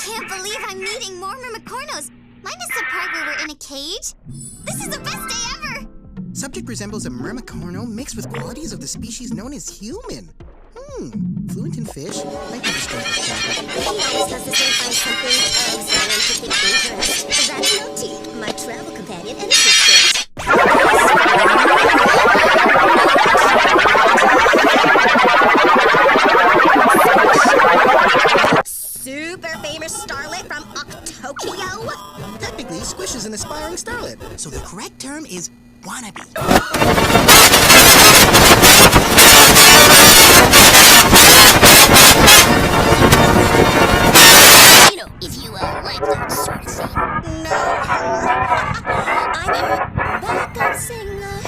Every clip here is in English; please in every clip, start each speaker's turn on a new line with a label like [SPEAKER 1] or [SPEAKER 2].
[SPEAKER 1] can't believe I'm meeting more Mermicornos. Minus the part where we're in a cage. This is the best day ever!
[SPEAKER 2] Subject resembles a Mermicorno mixed with qualities of the species known as human. Fluent in fish, might be described as cat.
[SPEAKER 3] He always does this when he finds something of scientific interest. That's Moti, my travel companion and assistant. Super famous starlet from Octokyo.
[SPEAKER 2] Technically, Squish is an aspiring starlet, so the correct term is wannabe.
[SPEAKER 1] You know, if you like that sort of thing.
[SPEAKER 3] No. I'm a backup singer.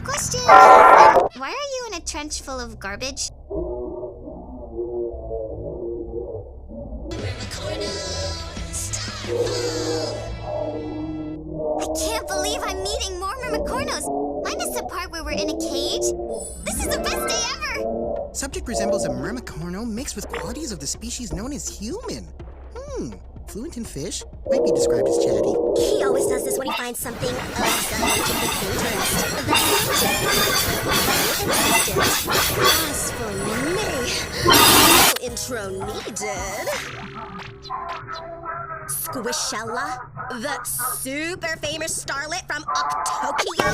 [SPEAKER 1] Question. Why are you in a trench full of garbage? I can't believe I'm meeting more Mermicornos. Minus the part where we're in a cage. This is the best day ever!
[SPEAKER 2] Subject resembles a Mermicorno mixed with qualities of the species known as human. Fluent in fish, might be described as chatty.
[SPEAKER 3] He always does this when he finds something of scientific interest. That's As for me, no intro needed. Squishella, the super famous starlet from Octokyo.